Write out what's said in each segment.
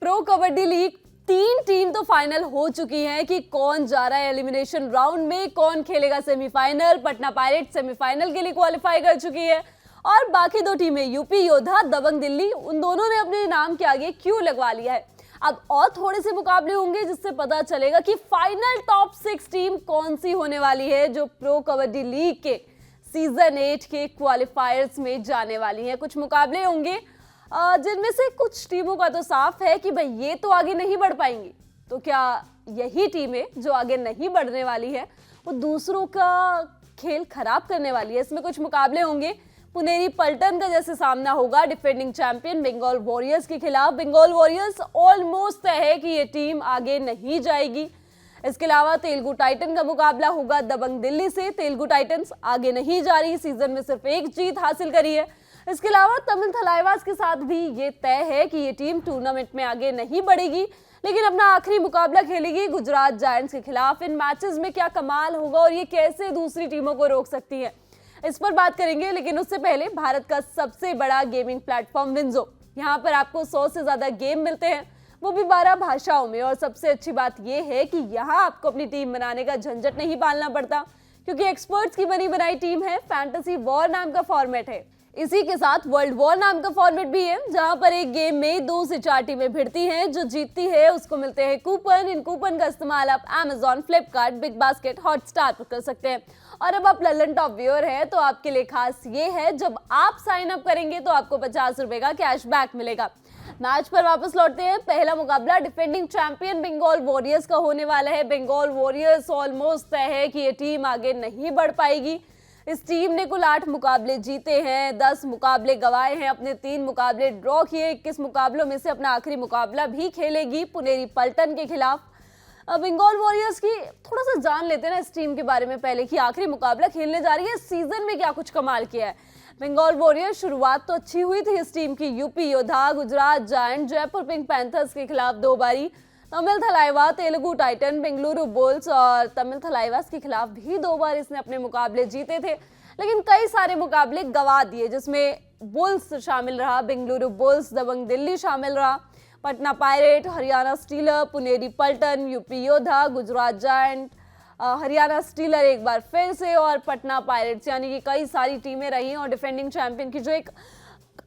Pro kabaddi league 3 team तो final हो चुकी हैं कि कौन जा रहा है एलिमिनेशन राउंड में, कौन खेलेगा सेमीफाइनल। पटना पायरेट्स सेमीफाइनल के लिए क्वालिफाई कर चुकी है और बाकी 2 टीमें यूपी योद्धा, दबंग दिल्ली, उन दोनों ने अपने नाम के आगे क्यों लगवा लिया है। अब और थोड़े से मुकाबले होंगे जिससे पता चलेगा कि फाइनल टॉप 6 टीम कौन सी होने वाली है जो प्रो कबड्डी लीग के सीजन 8 के क्वालिफायर्स में जाने वाली है। कुछ मुकाबले होंगे जिनमें से कुछ टीमों का तो साफ है कि भाई ये तो आगे नहीं बढ़ पाएंगी, तो क्या यही टीमें जो आगे नहीं बढ़ने वाली है वो दूसरों का खेल खराब करने वाली है। इसमें कुछ मुकाबले होंगे। पुनेरी पलटन का जैसे सामना होगा डिफेंडिंग चैंपियन बंगाल वॉरियर्स के खिलाफ। बंगाल वॉरियर्स ऑलमोस्ट तय है कि ये टीम आगे नहीं जाएगी। इसके अलावा तेलुगु टाइटन का मुकाबला होगा दबंग दिल्ली से। तेलुगु टाइटंस आगे नहीं जा रही, सीजन में सिर्फ 1 जीत हासिल करी है। इसके अलावा तमिल थलाइवास के साथ भी ये तय है कि ये टीम टूर्नामेंट में आगे नहीं बढ़ेगी, लेकिन अपना आखिरी मुकाबला खेलेगी गुजरात जायंट्स के खिलाफ। इन मैचेस में क्या कमाल होगा और ये कैसे दूसरी टीमों को रोक सकती है, इस पर बात करेंगे। लेकिन उससे पहले भारत का सबसे बड़ा गेमिंग प्लेटफॉर्म विंजो, यहाँ पर आपको 100 से ज्यादा गेम मिलते हैं, वो भी 12 भाषाओं में। और सबसे अच्छी बात यह है कि यहाँ आपको अपनी टीम बनाने का झंझट नहीं पालना पड़ता, क्योंकि एक्सपर्ट्स की बनी बनाई टीम है। फैंटेसी वॉर नाम का फॉर्मेट है। इसी के साथ वर्ल्ड वॉर नाम का फॉर्मेट भी है, जहां पर एक गेम में 2 से 4 टीमें भिड़ती हैं। जो जीतती है उसको मिलते हैं कूपन। इन कूपन का इस्तेमाल आप Amazon, Flipkart, big basket, Hotstar पर कर सकते हैं। और अब आप ललन टॉप व्यूअर है तो आपके लिए खास ये है, जब आप साइन अप करेंगे तो आपको 50 रुपए का कैशबैक मिलेगा। मैच पर वापस लौटते हैं। पहला मुकाबला डिफेंडिंग चैंपियन बंगाल वॉरियर्स का होने वाला है। बंगाल वॉरियर्स ऑलमोस्ट तय है कि ये टीम आगे नहीं बढ़ पाएगी। इस टीम ने कुल 8 मुकाबले जीते हैं, 10 मुकाबले गंवाए हैं, अपने 3 मुकाबले ड्रॉ किए। 21 मुकाबलों में से अपना आखिरी मुकाबला भी खेलेगी पुनेरी पलटन के खिलाफ। बंगाल वॉरियर्स की थोड़ा सा जान लेते हैं ना इस टीम के बारे में पहले, कि आखिरी मुकाबला खेलने जा रही है, सीजन में क्या कुछ कमाल किया है। बंगाल वॉरियर्स शुरुआत तो अच्छी हुई थी इस टीम की। यूपी योद्धा, Gujarat giant, Jaipur Pink panthers के खिलाफ 2 बारी, तमिल थलाइवा, तेलुगु टाइटन, बेंगलुरु बुल्स और तमिल थलाइवास के खिलाफ भी 2 बार इसने अपने मुकाबले जीते थे। लेकिन कई सारे मुकाबले गंवा दिए, जिसमें बुल्स शामिल रहा, बेंगलुरु बुल्स, दबंग दिल्ली शामिल रहा, पटना पायरेट, हरियाणा स्टीलर, पुनेरी पलटन, यूपी योद्धा, गुजरात जायंट, हरियाणा स्टीलर एक बार फिर से और पटना पायरेट्स, यानी कि कई सारी टीमें रही। और डिफेंडिंग चैंपियन की जो एक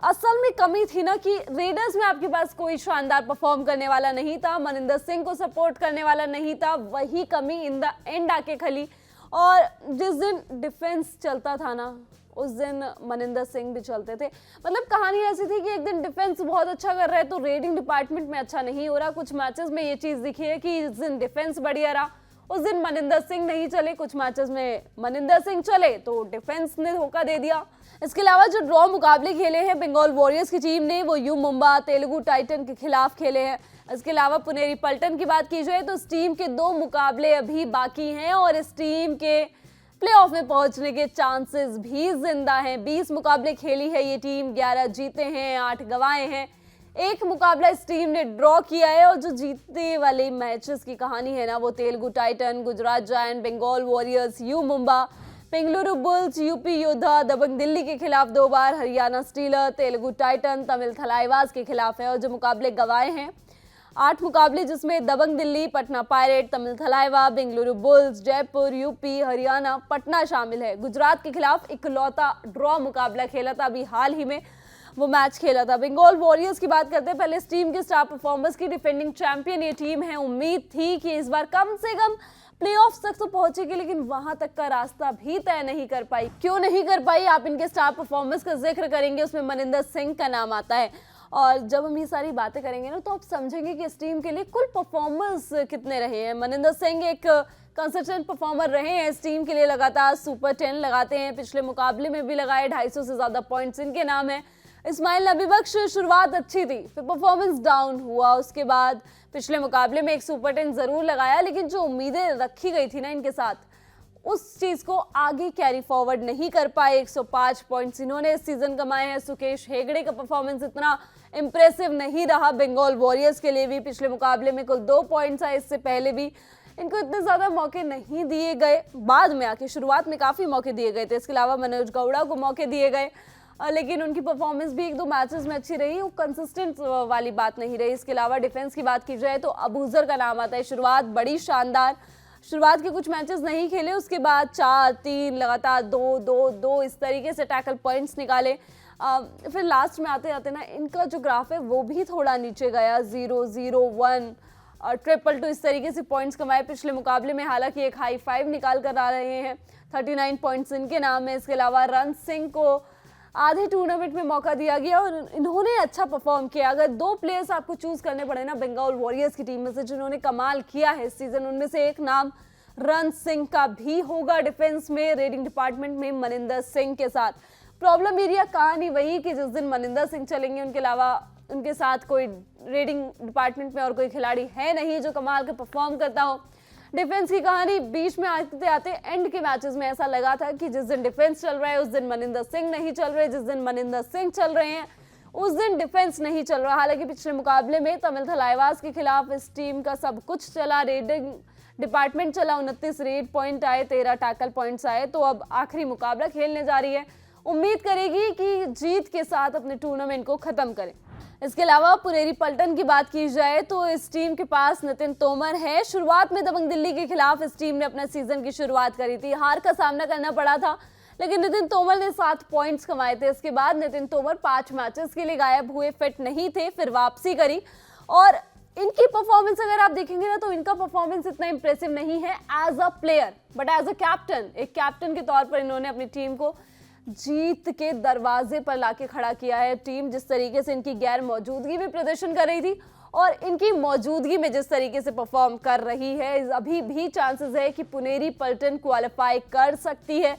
असल में कमी थी ना, कि रेडर्स में आपके पास कोई शानदार परफॉर्म करने वाला नहीं था, मनिंदर सिंह को सपोर्ट करने वाला नहीं था, वही कमी इन द एंड आके खली। और जिस दिन डिफेंस चलता था ना, उस दिन मनिंदर सिंह भी चलते थे। मतलब कहानी ऐसी थी कि एक दिन डिफेंस बहुत अच्छा कर रहे तो रेडिंग डिपार्टमेंट में अच्छा नहीं हो रहा। कुछ मैचेस में ये चीज़ दिखी है कि इस दिन डिफेंस बढ़िया रहा, उस दिन मनिंदर सिंह नहीं चले। कुछ मैचेस में मनिंदर सिंह चले तो डिफेंस ने धोखा दे दिया। इसके अलावा जो ड्रॉ मुकाबले खेले हैं बंगाल वॉरियर्स की टीम ने, वो यू मुंबा, तेलुगु टाइटन के खिलाफ खेले हैं। इसके अलावा पुनेरी पलटन की बात की जाए तो इस टीम के 2 मुकाबले अभी बाकी हैं और इस टीम के प्लेऑफ में पहुंचने के चांसेस भी जिंदा हैं। 20 मुकाबले खेली है ये टीम, 11 जीते हैं, 8 गंवाए हैं। 1 मुकाबला इस टीम ने ड्रॉ किया है। और जो जीतने वाले मैचेस की कहानी है ना, वो Telugu titan, Gujarat giant, Bengal warriors, U Mumba, Bengaluru bulls, UP Yoddha, Dabang Delhi के खिलाफ 2 बार, हरियाणा स्टीलर, तेलुगु टाइटन, तमिल थलाइवास के खिलाफ है। और जो मुकाबले गंवाए हैं 8 मुकाबले, जिसमें Dabang Delhi, Patna Pirate, Tamil Thalaiva, Bengaluru Bulls, Jaipur, UP, Haryana, Patna शामिल है। गुजरात के खिलाफ इकलौता ड्रॉ मुकाबला खेला था, अभी हाल ही में वो मैच खेला था। बंगाल वॉरियर्स की बात करते हैं पहले। इस टीम के स्टार परफॉर्मर्स की डिफेंडिंग चैंपियन ये टीम है। उम्मीद थी कि इस बार कम से कम प्लेऑफ्स तक तो पहुंचेगी, लेकिन वहां तक का रास्ता भी तय नहीं कर पाई। क्यों नहीं कर पाई, आप इनके स्टार परफॉर्मेंस का जिक्र करेंगे, उसमें मनिंदर सिंह का नाम आता है। और जब हम ये सारी बातें करेंगे ना, तो आप समझेंगे कि इस टीम के लिए कुल परफॉर्मेंस कितने रहे हैं। मनिंदर सिंह एक कंसिस्टेंट परफॉर्मर रहे हैं इस टीम के लिए, लगातार सुपर 10 लगाते हैं, पिछले मुकाबले में भी लगाए, 250 से ज्यादा पॉइंट्स इनके नाम है। इस्माइल नबी बख्श शुरुआत अच्छी थी, फिर परफॉर्मेंस डाउन हुआ, उसके बाद पिछले मुकाबले में एक सुपर 10 जरूर लगाया, लेकिन जो उम्मीदें रखी गई थी ना इनके साथ, उस चीज को आगे कैरी फॉरवर्ड नहीं कर पाए। 105 पॉइंट्स इन्होंने इस सीजन कमाए हैं। सुकेश हेगड़े का परफॉर्मेंस इतना इंप्रेसिव नहीं रहा बंगाल वॉरियर्स के लिए भी। पिछले मुकाबले में कुल 2 पॉइंट्स आए, इससे पहले भी इनको इतने ज्यादा मौके नहीं दिए गए। बाद में आके शुरुआत में काफी मौके दिए गए थे। इसके अलावा मनोज गौड़ा को मौके दिए गए। लेकिन उनकी परफॉर्मेंस भी 1-2 मैचेस में अच्छी रही, वो कंसिस्टेंट वाली बात नहीं रही। इसके अलावा डिफेंस की बात की जाए तो अबूजर का नाम आता है। शुरुआत बड़ी शानदार, शुरुआत के कुछ मैचेस नहीं खेले, उसके बाद 4-3 लगातार 2-2-2 इस तरीके से टैकल पॉइंट्स निकाले। फिर लास्ट में आते आते ना इनका जो ग्राफ है वो भी थोड़ा नीचे गया, 0-0-1 और 2-2 इस तरीके से पॉइंट्स कमाए पिछले मुकाबले में। हालांकि एक हाई 5 निकाल कर आ रहे हैं, 39 पॉइंट्स इनके नाम है। इसके अलावा रण सिंह को आधे टूर्नामेंट में मौका दिया गया और इन्होंने अच्छा परफॉर्म किया। अगर 2 प्लेयर्स आपको चूज करने पड़े ना बंगाल वॉरियर्स की टीम में से जिन्होंने कमाल किया है इस सीजन, उनमें से एक नाम रण सिंह का भी होगा। डिफेंस में रेडिंग डिपार्टमेंट में मनिंदर सिंह के साथ प्रॉब्लम एरिया कहानी वही कि जिस दिन मनिंदर सिंह चलेंगे उनके अलावा उनके साथ कोई रेडिंग डिपार्टमेंट में और कोई खिलाड़ी है नहीं जो कमाल का परफॉर्म करता हो। डिफेंस की कहानी बीच में आते आते एंड के मैचेस में ऐसा लगा था कि जिस दिन डिफेंस चल रहा है उस दिन मनिंदर सिंह नहीं चल रहे, जिस दिन मनिंदर सिंह चल रहे हैं उस दिन डिफेंस नहीं चल रहा। हालांकि पिछले मुकाबले में तमिल थलाइवास के खिलाफ इस टीम का सब कुछ चला, रेडिंग डिपार्टमेंट चला, 29 रेड पॉइंट आए, 13 टैकल पॉइंट्स आए। तो अब आखिरी मुकाबला खेलने जा रही है, उम्मीद करेगी कि जीत के साथ अपने टूर्नामेंट को खत्म करें। इसके अलावा पुनेरी पल्टन की बात की जाए तो इस टीम के पास नितिन तोमर है। शुरुआत में दबंग दिल्ली के खिलाफ इस टीम ने अपने सीजन की शुरुआत करी थी, हार का सामना करना पड़ा था, लेकिन नितिन तोमर ने 7 पॉइंट्स कमाए थे। इसके बाद नितिन तोमर 5 मैचेस के लिए गायब हुए, फिट नहीं थे, फिर वापसी करी। और इनकी परफॉर्मेंस अगर आप देखेंगे ना तो इनका परफॉर्मेंस इतना इंप्रेसिव नहीं है as a player, but as a captain, एक कैप्टन के तौर पर इन्होंने अपनी टीम को जीत के दरवाजे पर लाके खड़ा किया है। टीम जिस तरीके से इनकी गैर मौजूदगी में प्रदर्शन कर रही थी और इनकी मौजूदगी में जिस तरीके से परफॉर्म कर रही है, अभी भी चांसेस है कि पुनेरी पल्टन क्वालिफाई कर सकती है।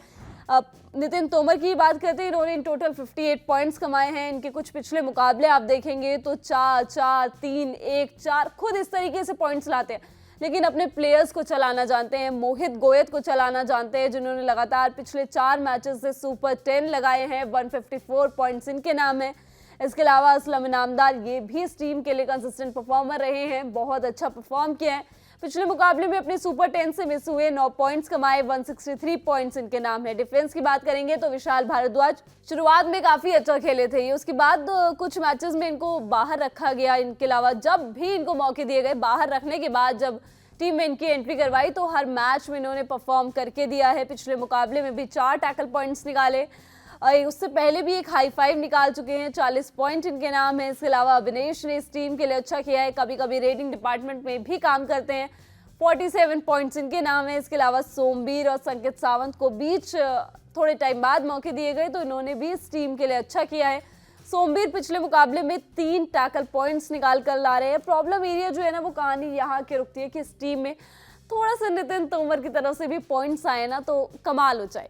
नितिन तोमर की बात करते हैं, इन्होंने इन टोटल 58 पॉइंट्स कमाए हैं। इनके कुछ पिछले मुकाबले आप देखेंगे तो 4-4, 3-1-4 खुद इस तरीके से पॉइंट्स लाते हैं, लेकिन अपने प्लेयर्स को चलाना जानते हैं। मोहित गोयत को चलाना जानते हैं जिन्होंने लगातार पिछले 4 मैचेस से सुपर 10 लगाए हैं, 154 पॉइंट्स इनके नाम है। इसके अलावा असलम इनामदार ये भी इस टीम के लिए कंसिस्टेंट परफॉर्मर रहे हैं, बहुत अच्छा परफॉर्म किया है। पिछले मुकाबले में अपने सुपर 10 से मिस हुए, 9 पॉइंट्स कमाए, 163 पॉइंट्स इनके नाम है। डिफेंस की बात करेंगे तो विशाल भारद्वाज शुरुआत में काफी अच्छा खेले थे, ये उसके बाद कुछ मैचेस में इनको बाहर रखा गया। इनके अलावा जब भी इनको मौके दिए गए, बाहर रखने के बाद जब टीम में इनकी एंट्री करवाई तो हर मैच में इन्होंने परफॉर्म करके दिया है। पिछले मुकाबले में भी 4 टैकल पॉइंट्स निकाले, उससे पहले भी एक हाई 5 निकाल चुके हैं, 40 पॉइंट इनके नाम है। इसके अलावा अविनेश ने इस टीम के लिए अच्छा किया है, कभी कभी रेटिंग डिपार्टमेंट में भी काम करते हैं, 47 पॉइंट्स इनके नाम है। इसके अलावा सोमवीर और संकेत सावंत को बीच थोड़े टाइम बाद मौके दिए गए तो इन्होंने भी इस टीम के लिए अच्छा किया है। सोमवीर पिछले मुकाबले में 3 टैकल पॉइंट्स निकाल कर ला रहे हैं। प्रॉब्लम एरिया जो है ना वो कहानी यहाँ की रुकती है कि इस टीम में थोड़ा सा नितिन तोमर की तरफ से भी पॉइंट्स आए ना तो कमाल हो जाए।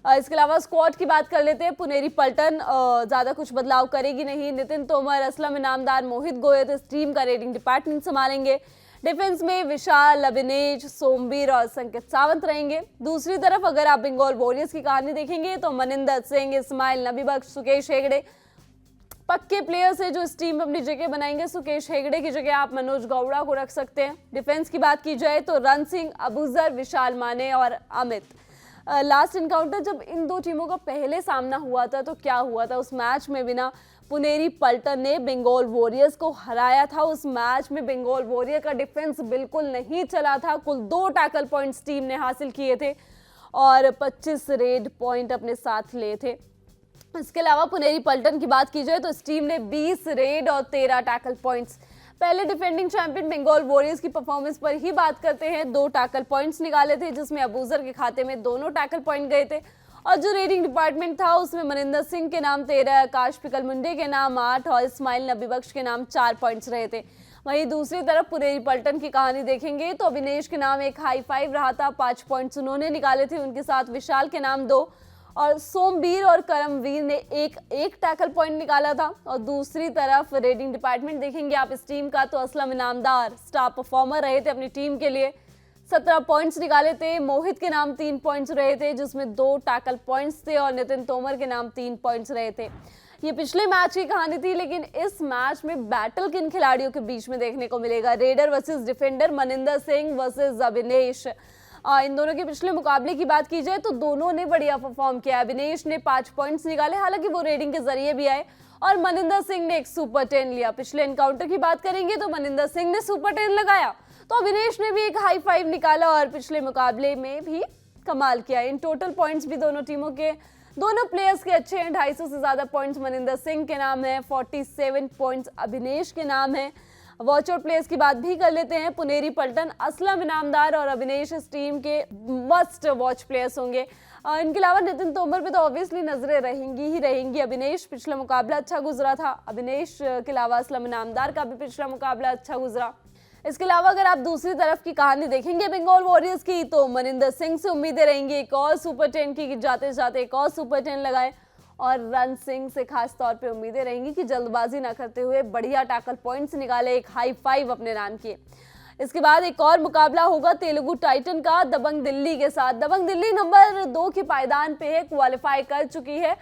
इसके अलावा स्क्वाड की बात कर लेते हैं। पुनेरी पल्टन ज़्यादा कुछ बदलाव करेगी नहीं। नितिन तोमर, असलम इनामदार, मोहित गोयत इस टीम का रेटिंग डिपार्टमेंट संभालेंगे। डिफेंस में विशाल, अविनेश, सोमवीर और संकेत सावंत रहेंगे। दूसरी तरफ अगर आप बंगाल वॉरियर्स की कहानी देखेंगे तो मनिंदर सिंह, इस्माइल नबी बख्श, सुकेश हेगड़े पक्के प्लेयर्स है जो इस टीम में अपनी जगह बनाएंगे। सुकेश हेगड़े की जगह आप मनोज गौड़ा को रख सकते हैं। डिफेंस की बात की जाए तो रण सिंह, अबूजर, विशाल माने और अमित। लास्ट इनकाउंटर जब इन दो टीमों का पहले सामना हुआ था तो क्या हुआ था, उस मैच में बिना पुनेरी पल्टन ने बंगाल वॉरियर्स को हराया था। उस मैच में बंगाल वॉरियर का डिफेंस बिल्कुल नहीं चला था। कुल 2 टैकल पॉइंट्स टीम ने हासिल किए थे और 25 रेड पॉइंट अपने साथ लिए थे। इसके अलावा पुनेरी पल्टन की बात की जाए तो इस टीम ने 20 रेड और 13 टैकल पॉइंट्स। पहले डिफेंडिंग चैंपियन बंगाल वॉरियर्स की परफॉर्मेंस पर ही बात करते हैं। 2 टैकल पॉइंट्स निकाले थे जिसमें अबूजर के खाते में दोनों टैकल पॉइंट गए थे और जो रेटिंग डिपार्टमेंट था उसमें मनिंदर सिंह के नाम 13, आकाश पिकल मुंडे के नाम 8 और इस्माइल नबी बख्श के नाम 4 पॉइंट्स रहे थे। वहीं दूसरी तरफ पुनेरी पल्टन की कहानी देखेंगे तो अविनेश के नाम एक हाई 5 रहा था, 5 पॉइंट्स उन्होंने निकाले थे। उनके साथ विशाल के नाम 2 और सोमवीर और करमवीर ने एक टैकल पॉइंट निकाला था। और दूसरी तरफ रेटिंग डिपार्टमेंट देखेंगे आप इस टीम का तो असलम इनामदार स्टार परफॉर्मर रहे थे अपनी टीम के लिए, 17 पॉइंट्स निकाले थे। मोहित के नाम 3 पॉइंट्स रहे थे जिसमें 2 टैकल पॉइंट्स थे और नितिन तोमर के नाम 3 पॉइंट्स रहे थे। ये पिछले मैच की कहानी थी, लेकिन इस मैच में बैटल किन खिलाड़ियों के बीच में देखने को मिलेगा? Raider versus defender, Maninder Singh versus Avinesh. इन दोनों के पिछले मुकाबले की बात की जाए तो दोनों ने बढ़िया परफॉर्म किया। अविनेश ने 5 पॉइंट्स निकाले, हालांकि वो रेडिंग के जरिए भी आए, और मनिंदर सिंह ने एक सुपर 10 लिया। पिछले एनकाउंटर की बात करेंगे तो मनिंदर सिंह ने सुपर 10 लगाया, तो अविनेश ने भी एक हाई 5 निकाला और पिछले मुकाबले में भी कमाल किया। इन टोटल पॉइंट्स भी दोनों टीमों के, दोनों प्लेयर्स के अच्छे हैं। 250 से ज्यादा पॉइंट्स मनिंदर सिंह के नाम है, 47 पॉइंट्स अविनेश के नाम है। वॉच आउट प्लेयर्स की बात भी कर लेते हैं। पुनेरी, पल्टन, असलम इनामदार और अविनेश इस टीम के मस्ट वॉच प्लेयर्स होंगे। इनके अलावा नितिन तोमर पे तो ऑब्वियसली नजरें रहेंगी ही रहेंगी। अविनेश पिछला मुकाबला अच्छा गुजरा था, अविनेश के अलावा असलम इनामदार का भी पिछला मुकाबला अच्छा गुजरा। इसके अलावा अगर आप दूसरी तरफ की कहानी देखेंगे बंगाल वॉरियर्स की, तो मनिंदर सिंह से उम्मीदें रहेंगी एक और सुपर 10 की, जाते जाते एक और सुपर 10 लगाए, और रन सिंह से खास तौर पे उम्मीदें रहेंगी कि जल्दबाजी ना करते हुए बढ़िया टैकल पॉइंट्स निकाले, एक हाई 5 अपने नाम किए। इसके बाद एक और मुकाबला होगा तेलुगु टाइटन का दबंग दिल्ली के साथ। दबंग दिल्ली नंबर 2 के पायदान पे है, क्वालिफाई कर चुकी है।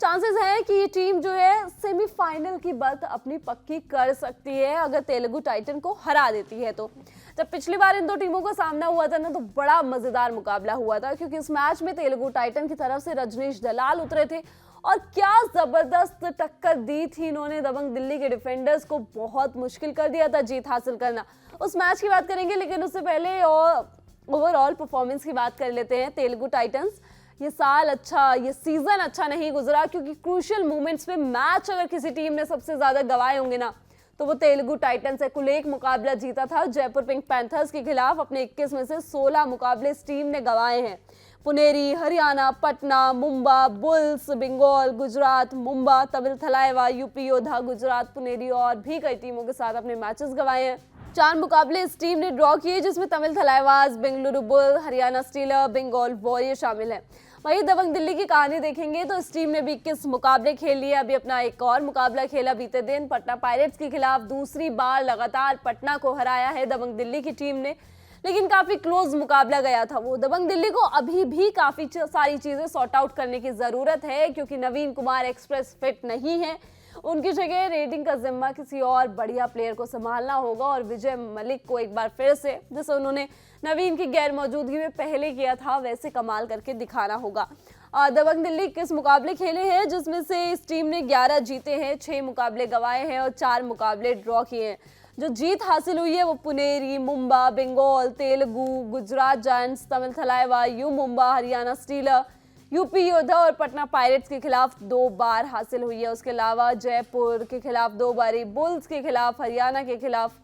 चांसेस हैं कि ये टीम जो है सेमीफाइनल की बर्थ अपनी पक्की कर सकती है अगर तेलुगु टाइटन को हरा देती है तो। जब पिछली बार इन दो टीमों का सामना हुआ था ना, तो बड़ा मजेदार मुकाबला हुआ था, क्योंकि इस मैच में तेलुगु टाइटन की तरफ से रजनीश दलाल उतरे थे और क्या जबरदस्त टक्कर दी थी इन्होंने दबंग दिल्ली के डिफेंडर्स को, बहुत मुश्किल कर दिया था जीत हासिल करना। उस मैच की बात करेंगे, लेकिन उससे पहले ओवरऑल परफॉर्मेंस की बात कर लेते हैं। तेलुगु टाइटंस ये साल अच्छा, ये सीजन अच्छा नहीं गुजरा, क्योंकि क्रूशियल मोमेंट्स पे मैच अगर किसी टीम ने सबसे ज्यादा गवाए होंगे ना, तो वो तेलुगु टाइटंस है। कुल एक मुकाबला जीता था जयपुर पिंक पैंथर्स के खिलाफ, अपने 21 में से 16 मुकाबले इस टीम ने गंवाए हैं। पुनेरी, हरियाणा, पटना, मुंबा, बुल्स, बंगाल, गुजरात, मुंबा, तमिल थलाइवा, यूपी योद्धा, गुजरात पुनेरी और भी कई टीमों के साथ अपने मैचेस गंवाए हैं। 4 मुकाबले इस टीम ने ड्रॉ किए, जिसमें Tamil Thalaivas, Bengaluru bull, Haryana steeler, Bengal warrior शामिल है। वहीं दबंग दिल्ली की कहानी देखेंगे तो इस टीम ने भी 21 मुकाबले खेल लिए। अभी अपना एक और मुकाबला खेला बीते दिन पटना पायरेट्स के खिलाफ। दूसरी बार लगातार पटना को हराया है दबंग दिल्ली की टीम ने, लेकिन काफी क्लोज मुकाबला गया था वो। दबंग दिल्ली को अभी भी काफी सारी चीजें सॉर्ट आउट करने की जरूरत है, क्योंकि नवीन कुमार एक्सप्रेस फिट नहीं है। उनकी जगह रेडिंग का जिम्मा किसी और बढ़िया प्लेयर को संभालना होगा, और विजय मलिक को एक बार फिर से, जैसे उन्होंने नवीन की गैर मौजूदगी में पहले किया था, वैसे कमाल करके दिखाना होगा। दबंग दिल्ली 21 मुकाबले खेले हैं, जिसमें से इस टीम ने 11 जीते हैं, 6 मुकाबले गंवाए हैं और 4 मुकाबले ड्रॉ किए हैं। जो जीत हासिल हुई है वो Puneri, Mumba, Bengal, Telugu, Gujarat giants, Tamil Thalaiva, U Mumba, Haryana steeler, UP Yoddha और पटना पायरेट्स के खिलाफ 2 बार हासिल हुई है। उसके अलावा जयपुर के खिलाफ 2 बारी, बुल्स के खिलाफ, हरियाणा के खिलाफ,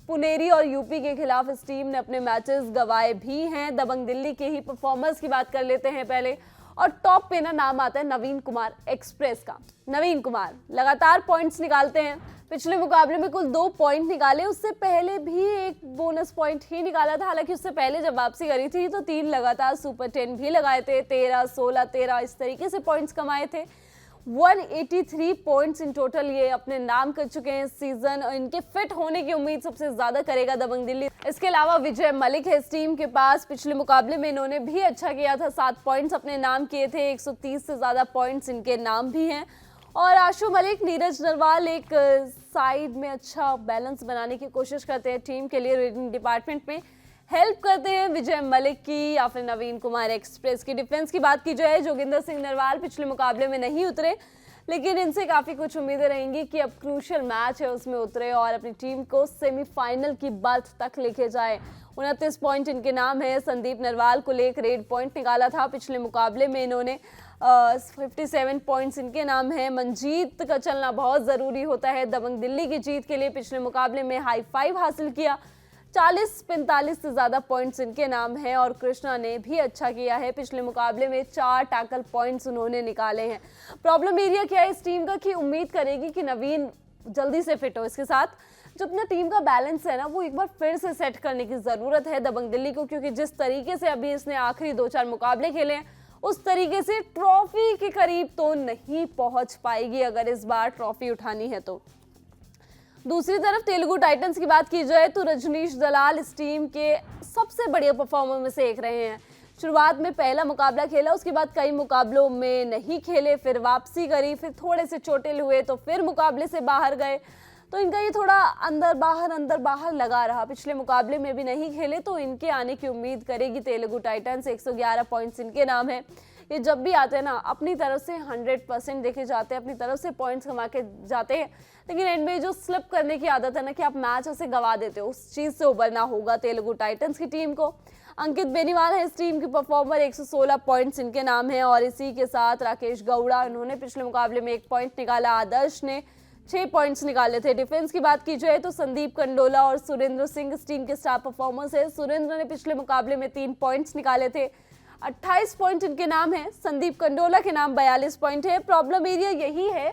पुनेरी और यूपी के खिलाफ इस टीम ने अपने मैचेस गंवाए भी हैं। दबंग दिल्ली के ही परफॉर्मेंस की बात कर लेते हैं पहले, और टॉप पे ना नाम आता है नवीन कुमार एक्सप्रेस का। नवीन कुमार लगातार पॉइंट्स निकालते हैं, पिछले मुकाबले में कुल 2 पॉइंट निकाले, उससे पहले भी एक बोनस पॉइंट ही निकाला था। हालांकि उससे पहले जब वापसी करी थी तो 3 लगातार सुपर 10 भी लगाए थे, 13, 16, 13 इस तरीके से पॉइंट्स कमाए थे। 183 पॉइंट्स इन टोटल ये अपने नाम कर चुके हैं इस सीजन, और इनके फिट होने की उम्मीद सबसे ज्यादा करेगा दबंग दिल्ली। इसके अलावा विजय मलिक है इस टीम के पास, पिछले मुकाबले में इन्होंने भी अच्छा किया था, 7 पॉइंट्स अपने नाम किए थे, 130 से ज्यादा पॉइंट्स इनके नाम भी हैं। और आशु मलिक, नीरज नरवाल एक साइड में अच्छा बैलेंस बनाने की कोशिश करते हैं टीम के लिए, रेडिंग डिपार्टमेंट में हेल्प करते हैं विजय मलिक की या फिर नवीन कुमार एक्सप्रेस की। डिफेंस की बात की जाए, जोगिंदर सिंह नरवाल पिछले मुकाबले में नहीं उतरे, लेकिन इनसे काफी कुछ उम्मीदें रहेंगी कि अब क्रूशियल मैच है उसमें उतरे और अपनी टीम को सेमीफाइनल की बर्थ तक लेके जाए। 29 पॉइंट इनके नाम है। संदीप नरवाल को एक रेड पॉइंट निकाला था पिछले मुकाबले में इन्होंने, 57 पॉइंट्स इनके नाम है। मंजीत का चलना बहुत जरूरी होता है दबंग दिल्ली की जीत के लिए, पिछले मुकाबले में हाई 5 हासिल किया, 40-45 से ज्यादा पॉइंट्स इनके नाम हैं। और कृष्णा ने भी अच्छा किया है, पिछले मुकाबले में 4 टैकल पॉइंट्स उन्होंने निकाले हैं। प्रॉब्लम एरिया क्या है इस टीम का कि उम्मीद करेगी कि नवीन जल्दी से फिट हो। इसके साथ जो अपना टीम का बैलेंस है ना, वो एक बार फिर से सेट करने की जरूरत है दबंग दिल्ली को, क्योंकि जिस तरीके से अभी इसने आखिरी 2-4 मुकाबले खेले हैं, उस तरीके से ट्रॉफी के करीब तो नहीं पहुंच पाएगी अगर इस बार ट्रॉफी उठानी है तो। दूसरी तरफ तेलुगु टाइटंस की बात की जाए तो रजनीश दलाल इस टीम के सबसे बढ़िया परफॉर्मर में से एक रहे हैं। शुरुआत में पहला मुकाबला खेला, उसके बाद कई मुकाबलों में नहीं खेले, फिर वापसी करी, फिर थोड़े से चोटिल हुए तो फिर मुकाबले से बाहर गए। तो इनका ये थोड़ा अंदर बाहर लगा रहा। पिछले मुकाबले में भी नहीं खेले तो इनके आने की उम्मीद करेगी तेलुगु टाइटंस। 111 पॉइंट्स इनके नाम है। ये जब भी आते हैं ना अपनी तरफ से 100% देखे जाते हैं, अपनी तरफ से पॉइंट्स कमा के जाते हैं, लेकिन एंड में जो स्लिप करने की आदत है ना कि आप मैच ऐसे गवा देते हो, उस चीज़ से उबरना होगा तेलुगु टाइटंस की टीम को। अंकित बेनीवाल है इस टीम की परफॉर्मर, 116 पॉइंट्स इनके नाम है। और इसी के साथ राकेश गौड़ा, इन्होंने पिछले मुकाबले में 1 पॉइंट निकाला। आदर्श ने 6 पॉइंट्स निकाले थे। डिफेंस की बात की जाए तो संदीप कंडोला और सुरेंद्र सिंह इस टीम के स्टार परफॉर्मर्स है। सुरेंद्र ने पिछले मुकाबले में 3 पॉइंट्स निकाले थे, 28 पॉइंट इनके नाम है। संदीप कंडोला के नाम 42 पॉइंट है। प्रॉब्लम एरिया यही है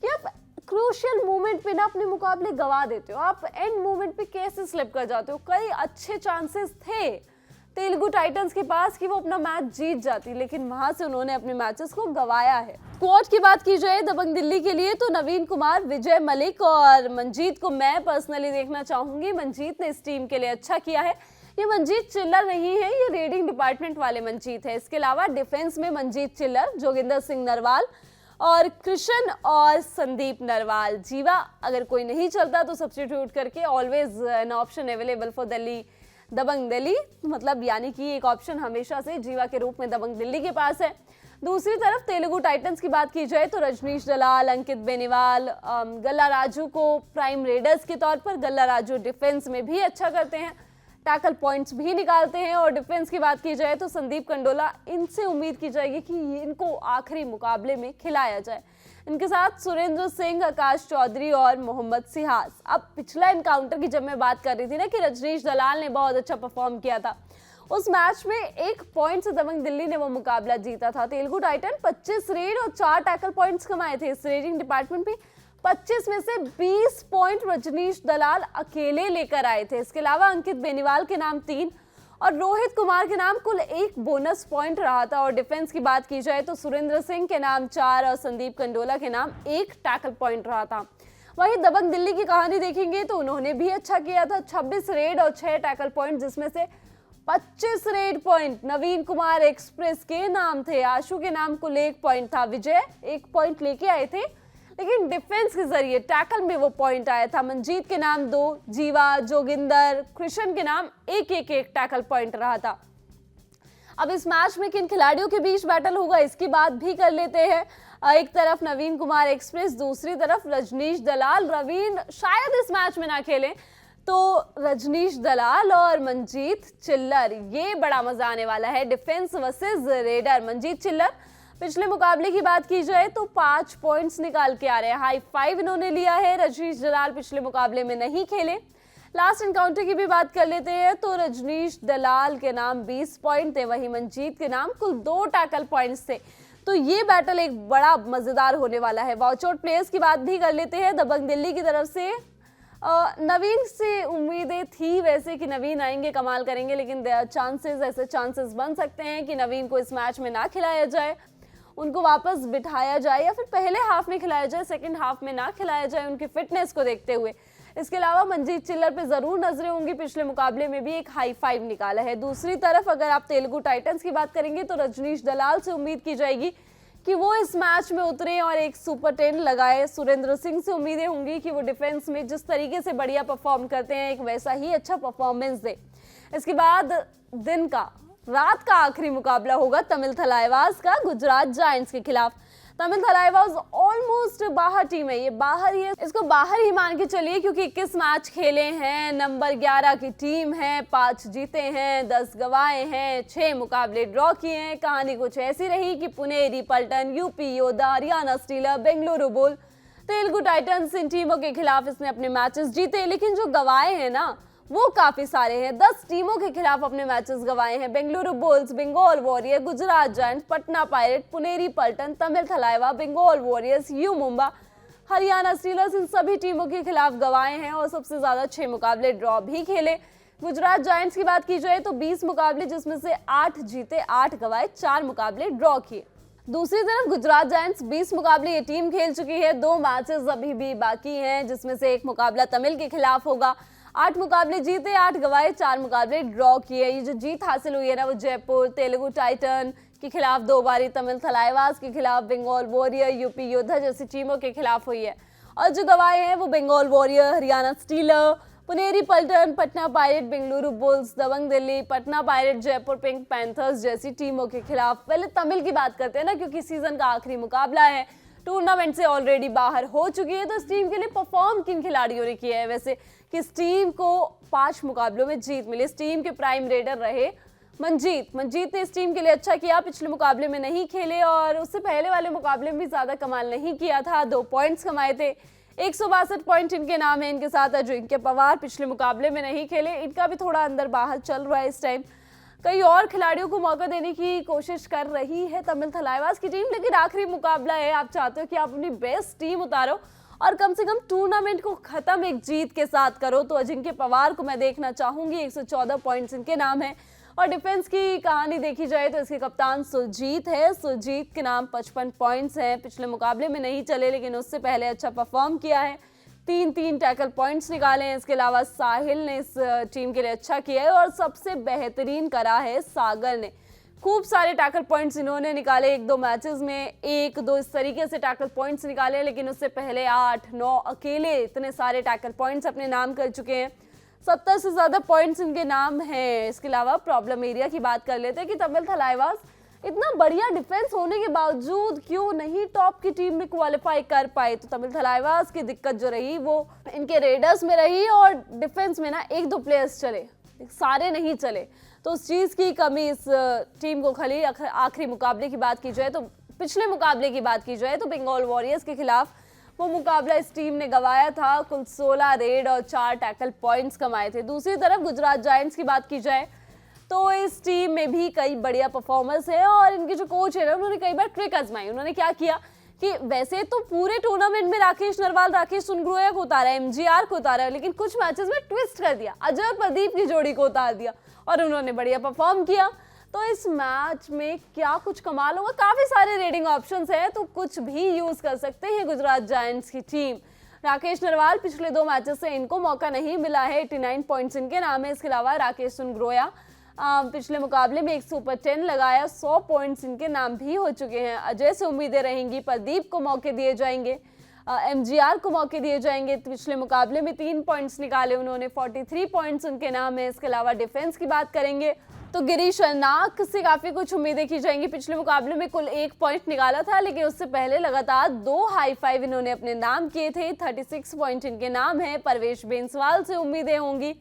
कि आप क्रूशियल मोमेंट पे ना अपने मुकाबले गवा देते हो, आप एंड मोमेंट पे कैसे स्लिप कर जाते हो। कई अच्छे चांसेस थे तेलुगु टाइटंस के पास कि वो अपना मैच जीत जाती, लेकिन वहां से उन्होंने अपने मैचेस को गवाया है। स्क्वाड की बात की जाए दबंग दिल्ली के लिए तो नवीन कुमार, विजय मलिक और मंजीत को मैं पर्सनली देखना चाहूंगी। मंजीत ने इस टीम के लिए अच्छा किया है। ये मंजीत चिल्लर नहीं है, ये रेडिंग डिपार्टमेंट वाले मंजीत है। इसके अलावा डिफेंस में मंजीत चिल्लर, जोगिंदर सिंह नरवाल और कृष्ण और संदीप नरवाल। जीवा अगर कोई नहीं चलता तो सब्स्टिट्यूट करके always an option available for Delhi Dabang Delhi, मतलब यानी कि एक ऑप्शन हमेशा से जीवा के रूप में दबंग दिल्ली के पास है। दूसरी तरफ तेलुगु टाइटंस की बात की जाए तो रजनीश दलाल, अंकित बेनीवाल, गल्ला राजू को प्राइम रेडर्स के तौर पर। गल्ला राजू डिफेंस में भी अच्छा करते हैं, टैकल पॉइंट्स भी निकालते हैं। और डिफेंस की बात की जाए तो संदीप कंडोला, इनसे उम्मीद की जाएगी कि इनको आखिरी मुकाबले में खिलाया जाए। इनके साथ सुरेंद्र सिंह, आकाश चौधरी और मोहम्मद सिहास। अब पिछला एनकाउंटर की जब मैं बात कर रही थी ना कि रजनीश दलाल ने बहुत अच्छा परफॉर्म किया था, उस मैच में 1 पॉइंट से दबंग दिल्ली ने वो मुकाबला जीता था। तेलुगु टाइटन 25 रेड और 4 टैकल पॉइंट्स कमाए थे। इस रेडिंग डिपार्टमेंट में 25 में से 20 पॉइंट रजनीश दलाल अकेले लेकर आए थे। इसके अलावा अंकित बेनीवाल के नाम 3 और रोहित कुमार के नाम कुल 1 बोनस पॉइंट रहा था। और डिफेंस की बात की जाए तो सुरेंद्र सिंह के नाम 4 और संदीप कंडोला के नाम 1 टैकल पॉइंट रहा था। वहीं दबंग दिल्ली की कहानी देखेंगे तो उन्होंने भी अच्छा किया था। 26 रेड और 6 टैकल पॉइंट, जिसमें से 25 रेड पॉइंट नवीन कुमार एक्सप्रेस के नाम थे। आशु के नाम कुल 1 पॉइंट था। विजय 1 पॉइंट लेके आए थे, लेकिन डिफेंस के जरिए टैकल में वो पॉइंट आया था। मंजीत के नाम 2, जीवा, जोगिंदर, कृष्ण के नाम 1 टैकल पॉइंट रहा था। अब इस मैच में किन खिलाड़ियों के बीच बैटल होगा इसकी बात भी कर लेते हैं। एक तरफ नवीन कुमार एक्सप्रेस, दूसरी तरफ रजनीश दलाल। रवीन शायद इस मैच में ना खेलें, तो रजनीश दलाल और मंजीत चिल्लर, ये बड़ा मजा आने वाला है। Defence versus raider. मंजीत चिल्लर पिछले मुकाबले की बात की जाए तो 5 पॉइंट्स निकाल के आ रहे हैं, हाई 5 इन्होंने लिया है। रजनीश दलाल पिछले मुकाबले में नहीं खेले। लास्ट एनकाउंटर की भी बात कर लेते हैं तो रजनीश दलाल के नाम 20 पॉइंट थे, वहीं मंजीत के नाम कुल 2 टैकल पॉइंट्स थे। तो ये बैटल एक बड़ा मजेदार होने वाला है। वॉच आउट प्लेयर्स की बात भी कर लेते हैं। दबंग दिल्ली की तरफ से नवीन से उम्मीदें थी वैसे कि नवीन आएंगे, कमाल करेंगे, लेकिन ऐसे चांसेस बन सकते हैं कि नवीन को इस मैच में ना खिलाया जाए, उनको वापस बिठाया जाए, या फिर पहले हाफ में खिलाया जाए, सेकंड हाफ में ना खिलाया जाए उनकी फिटनेस को देखते हुए। इसके अलावा मंजीत चिल्लर पे जरूर नजरें होंगी, पिछले मुकाबले में भी एक हाई 5 निकाला है। दूसरी तरफ अगर आप तेलुगु टाइटंस की बात करेंगे तो रजनीश दलाल से उम्मीद की जाएगी कि वो इस मैच में उतरे और एक सुपर 10 लगाए। सुरेंद्र सिंह से उम्मीदें होंगी कि वो डिफेंस में जिस तरीके से बढ़िया परफॉर्म करते हैं, एक वैसा ही अच्छा परफॉर्मेंस दे। इसके बाद रात का आखिरी मुकाबला होगा तमिल थलाइवास का गुजरात जायंट्स के खिलाफ। तमिल थलाइवास ऑलमोस्ट बाहर टीम है, ये बाहर ही है, इसको बाहर ही मान के चलिए, क्योंकि 21 मैच खेले हैं, नंबर 11 की टीम है, 5 जीते हैं, 10 गवाए हैं, 6 मुकाबले ड्रॉ किए हैं। कहानी कुछ ऐसी रही कि Puneri Paltan, UP Yoddha, Haryana Steeler, Bengaluru Bull, Telugu Titans, इन टीमों के खिलाफ इसने अपने मैचेस जीते, लेकिन जो गवाए हैं ना वो काफी सारे हैं। 10 टीमों के खिलाफ अपने मैचेस गवाए हैं। Bengaluru Bulls, Bengal Warrior, Gujarat Giants, Patna Pirate, Puneri Paltan, Tamil Thalaiva, Bengal warriors, U Mumba, Haryana Steelers, इन सभी टीमों के खिलाफ गवाए हैं और सबसे ज्यादा 6 मुकाबले ड्रॉ भी खेले। गुजरात जायंट्स की बात की जाए तो 20 मुकाबले, जिसमें से 8 जीते, 8 गवाए, 4 मुकाबले ड्रॉ किए। दूसरी तरफ गुजरात जायंट्स 20 मुकाबले ये टीम खेल चुकी है, 2 मैचेस अभी भी बाकी हैं, जिसमें से 1 मुकाबला तमिल के खिलाफ होगा। 8 मुकाबले जीते, 8 गवाए, 4 मुकाबले ड्रॉ किए। ये जो जीत हासिल हुई है ना वो जयपुर, तेलुगु टाइटन के खिलाफ 2 बारी, तमिल थलाइवास के खिलाफ, बंगाल वॉरियर, यूपी योद्धा जैसी टीमों के खिलाफ हुई है। और जो गवाए हैं वो Bengal Warrior, Haryana Steeler, Puneri Paltan, Patna Pirate, Bengaluru Bulls, Dabang Delhi, Patna Pirate, Jaipur Pink Panthers जैसी टीमों के खिलाफ। पहले तमिल की बात करते हैं ना, क्योंकि सीजन का आखिरी मुकाबला है, टूर्नामेंट से ऑलरेडी बाहर हो चुकी है। तो इस टीम के लिए परफॉर्म किन खिलाड़ियों ने किया है? वैसे किस टीम को 5 मुकाबलों में जीत मिली? इस टीम के प्राइम रेडर रहे मनजीत ने इस टीम के लिए अच्छा किया। पिछले मुकाबले में नहीं खेले और उससे पहले वाले मुकाबले में भी ज्यादा कमाल नहीं किया था, 2 पॉइंट्स कमाए थे। 162 पॉइंट इनके नाम है। इनके साथ अजिंक्य पवार पिछले मुकाबले में नहीं खेले, इनका भी थोड़ा अंदर बाहर चल रहा है इस टाइम। कई और खिलाड़ियों को मौका देने की कोशिश कर रही है तमिल थलाइवास की टीम, लेकिन आखिरी मुकाबला है, आप चाहते हो कि आप अपनी बेस्ट टीम उतारो और कम से कम टूर्नामेंट को खत्म एक जीत के साथ करो। तो अजिंक्य पवार को मैं देखना चाहूंगी, 114 पॉइंट्स इनके नाम है। और डिफेंस की कहानी देखी जाए तो इसके कप्तान सुरजीत है। सुरजीत के नाम 55 पॉइंट्स हैं। पिछले मुकाबले में नहीं चले, लेकिन उससे पहले अच्छा परफॉर्म किया है, 3 टैकल पॉइंट्स निकाले हैं। इसके अलावा साहिल ने इस टीम के लिए अच्छा किया है और सबसे बेहतरीन करा है सागर ने। खूब सारे टैकल पॉइंट्स इन्होंने निकाले, 1-2 मैचेस में 1-2 इस तरीके से टैकल पॉइंट्स निकाले, लेकिन उससे पहले 8-9 अकेले इतने सारे टैकल पॉइंट्स अपने नाम कर चुके हैं। 70 से ज्यादा पॉइंट्स इनके नाम हैं। इसके अलावा प्रॉब्लम एरिया की बात कर लेते हैं कि तमिल थलाइवास इतना बढ़िया डिफेंस होने के बावजूद क्यों नहीं टॉप की टीम में क्वालिफाई कर पाए। तो तमिल थलाइवास की दिक्कत जो रही वो इनके रेडर्स में रही और डिफेंस में ना 1-2 प्लेयर्स चले, सारे नहीं चले। तो उस चीज की कमी इस टीम को खली। आखिरी मुकाबले की बात की जाए तो पिछले मुकाबले की बात की जाए तो बंगाल वॉरियर्स के खिलाफ वो मुकाबला इस टीम ने गंवाया था। कुल 16 रेड और 4 टैकल पॉइंट्स कमाए थे। दूसरी तरफ गुजरात जायंट्स की बात की जाए तो इस टीम में भी कई बढ़िया परफॉर्मर्स हैं और इनके जो कोच है ना, उन्होंने कई बार ट्रिक आजमाई। उन्होंने क्या किया कि वैसे तो पूरे टूर्नामेंट में राकेश नरवाल, राकेश सुनग्रोया को उतारा, एमजीआर को उतारा, लेकिन कुछ मैचेस में ट्विस्ट कर दिया, अजय प्रदीप की जोड़ी को उतार दिया और उन्होंने बढ़िया परफॉर्म किया। तो इस मैच में क्या कुछ कमाल होगा? काफी सारे रेडिंग ऑप्शंस हैं, तो कुछ भी यूज कर सकते हैं गुजरात जायंट्स की टीम। राकेश नरवाल पिछले 2 मैचेस से इनको मौका नहीं मिला है, 89 पॉइंट्स इनके नाम है। इसके अलावा राकेश सुनग्रोया पिछले मुकाबले में एक सुपर 10 लगाया, 100 पॉइंट्स इनके नाम भी हो चुके हैं। अजय से उम्मीदें रहेंगी, प्रदीप को मौके दिए जाएंगे, एमजीआर को मौके दिए जाएंगे। पिछले मुकाबले में 3 पॉइंट्स निकाले उन्होंने, 43 पॉइंट्स उनके नाम है। इसके अलावा डिफेंस की बात करेंगे तो गिरीश शर्नाक से काफी कुछ उम्मीदें की जाएंगी। पिछले मुकाबले में कुल 1 पॉइंट निकाला था, लेकिन उससे पहले लगातार 2 हाई फाइव इन्होंने अपने नाम किए थे, 36 पॉइंट इनके नाम है। परवेश बेंसवाल से उम्मीदें होंगी,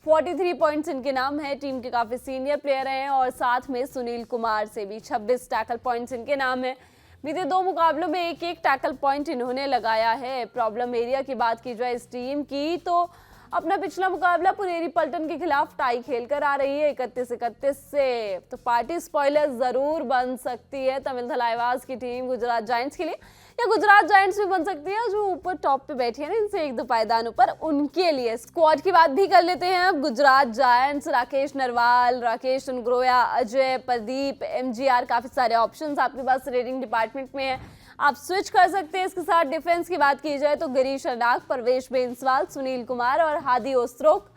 43 पॉइंट्स इनके नाम है। टीम के काफी सीनियर प्लेयर हैं और साथ में सुनील कुमार से भी 26 टैकल पॉइंट्स इनके नाम है। बीते 2 मुकाबलों में 1-1 टैकल पॉइंट इन्होंने लगाया है। प्रॉब्लम एरिया की बात की जाए इस टीम की तो अपना पिछला मुकाबला पुनेरी पल्टन के खिलाफ टाई खेलकर आ रही है 31-31 से। तो पार्टी स्पॉइलर जरूर बन सकती है तमिल थलाइवास की टीम गुजरात जायंट्स के लिए, या गुजरात जायंट्स भी बन सकती है जो ऊपर टॉप पे बैठी है ना, इनसे 1-2 पायदानों पर, उनके लिए। स्क्वाड की बात भी कर लेते हैं अब। गुजरात जायंट्स, राकेश नरवाल, राकेश सुनग्रोया, अजय, प्रदीप, एमजीआर, काफी सारे ऑप्शंस आपके पास रेडिंग डिपार्टमेंट में है, आप स्विच कर सकते हैं। इसके साथ डिफेंस की बात की जाए तो गिरीश शर्नाक, परवेश बेंसवाल, सुनील कुमार और हादी ओस्त्रोक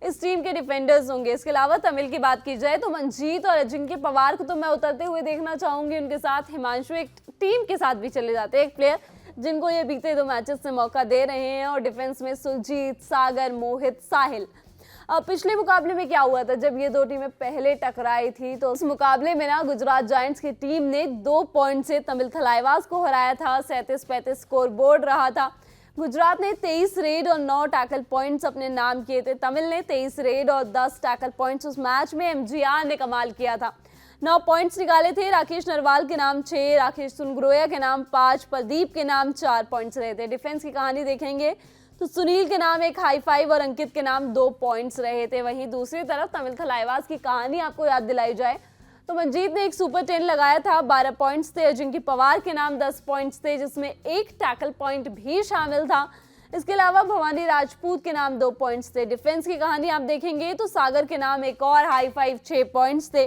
इस टीम के डिफेंडर्स होंगे। इसके अलावा तमिल की बात की जाए तो मनजीत और अजिंक्य पवार को तो मैं उतरते हुए देखना चाहूंगी। उनके साथ हिमांशु एक टीम के साथ भी चले जाते हैं, एक प्लेयर जिनको ये बीते 2 मैचेस से मौका दे रहे हैं। और डिफेंस में सुरजीत, सागर, मोहित, साहिल। पिछले मुकाबले में क्या हुआ था जब ये 2 टीमें पहले टकराई थी, तो उस मुकाबले में ना गुजरात जायंट्स की टीम ने 2 पॉइंट से तमिल थलाइवास को हराया था। 37-35 स्कोर बोर्ड रहा था। गुजरात ने 23 रेड और 9 टैकल पॉइंट्स अपने नाम किए थे। तमिल ने 23 रेड और 10 टैकल पॉइंट्स। उस मैच में एमजीआर ने कमाल किया था, 9 पॉइंट्स निकाले थे। राकेश नरवाल के नाम 6, राकेश सुनग्रोया के नाम 5, प्रदीप के नाम 4 पॉइंट्स रहे थे। डिफेंस की कहानी देखेंगे तो सुनील के नाम 1 हाई फाइव और अंकित के नाम 2 पॉइंट्स रहे थे। वहीं दूसरी तरफ तमिल थलाइवास की कहानी आपको याद दिलाई जाए तो मनजीत ने एक सुपर 10 लगाया था, 12 पॉइंट्स थे। अजिंक्य पवार के नाम 10 पॉइंट्स थे, जिसमें 1 टैकल पॉइंट भी शामिल था। इसके अलावा भवानी राजपूत के नाम 2 पॉइंट्स थे। डिफेंस की कहानी आप देखेंगे तो सागर के नाम 1 और हाई फाइव, 6 पॉइंट्स थे।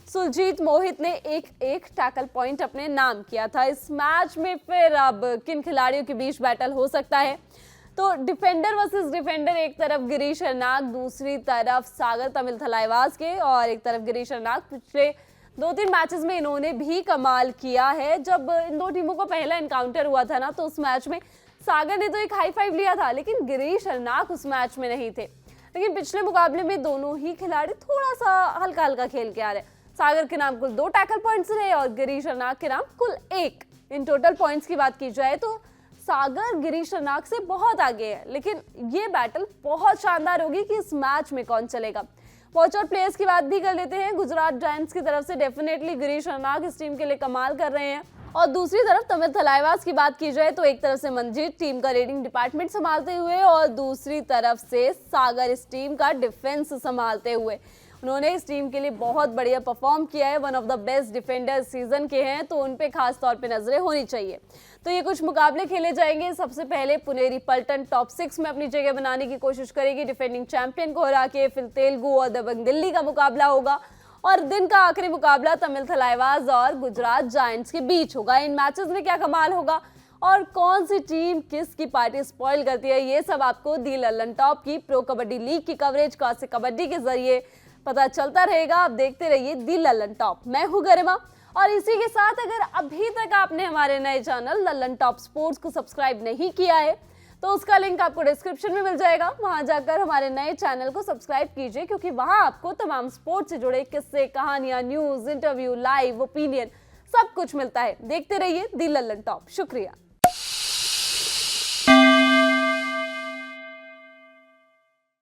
सुरजीत, मोहित ने एक टैकल पॉइंट अपने नाम किया था। इस मैच में फिर अब किन खिलाड़ियों के बीच बैटल हो सकता है, तो डिफेंडर वर्सेस डिफेंडर, एक तरफ गिरीश शर्नाक, दूसरी तरफ सागर तमिल थलाइवास के, और एक तरफ गिरीश शर्नाक पिछले 2-3 मैचेस में इन्होंने भी कमाल किया है। जब इन दो टीमों का पहला एनकाउंटर हुआ था ना, तो उस मैच में सागर ने तो एक हाई फाइव लिया था, लेकिन गिरीश कर्नाक उस मैच में नहीं थे। लेकिन पिछले मुकाबले में दोनों ही खिलाड़ी थोड़ा सा हल्का हल्का खेल के आ रहे। सागर के नाम कुल 2 टैकल पॉइंट्स रहे और गिरीश कर्नाक के नाम कुल 1। इन टोटल पॉइंट्स की बात की जाए तो सागर गिरीश कर्नाक से बहुत आगे है, लेकिन ये बैटल बहुत शानदार होगी कि इस मैच में कौन चलेगा। वॉच आउट प्लेयर्स की बात भी कर लेते हैं। गुजरात जायंट्स की तरफ से डेफिनेटली गिरीश कर्नाक इस टीम के लिए कमाल कर रहे हैं, और दूसरी तरफ तमिल थलाइवास की बात की जाए तो एक तरफ से मंजीत टीम का रेडिंग डिपार्टमेंट संभालते हुए और दूसरी तरफ से सागर इस टीम का डिफेंस संभालते हुए। उन्होंने इस टीम के लिए बहुत बढ़िया परफॉर्म किया है। One of the best defenders season के हैं, तो उन पे खास तौर पे नजरें होनी चाहिए। तो ये कुछ मुकाबले खेले जाएंगे। सबसे पहले पुनेरी पल्टन टॉप 6 में अपनी जगह बनाने की कोशिश करेगी डिफेंडिंग चैंपियन को हरा के। फिर तेलुगु और दबंग दिल्ली का मुकाबला होगा, और दिन का आखिरी मुकाबला तमिल थलाइवास और गुजरात जायंट्स के बीच होगा। इन मैचेस में क्या कमाल होगा और कौन सी टीम किसकी पार्टी स्पॉइल करती है, ये सब आपको दी लल्लन टॉप की प्रो कबड्डी लीग की कवरेज क्लासिक कबड्डी के जरिए पता चलता रहेगा। आप देखते रहिए दी लल्लन टॉप। मैं हूं गरिमा, और इसी के साथ अगर अभी तक आपने हमारे नए चैनल लल्लन टॉप स्पोर्ट्स को सब्सक्राइब नहीं किया है तो उसका लिंक आपको डिस्क्रिप्शन में मिल जाएगा। वहां जाकर हमारे नए चैनल को सब्सक्राइब कीजिए, क्योंकि वहां आपको तमाम स्पोर्ट्स से जुड़े किस्से, कहानियां, न्यूज, इंटरव्यू, लाइव ओपिनियन सब कुछ मिलता है। देखते रहिए दी लल्लन टॉप। शुक्रिया।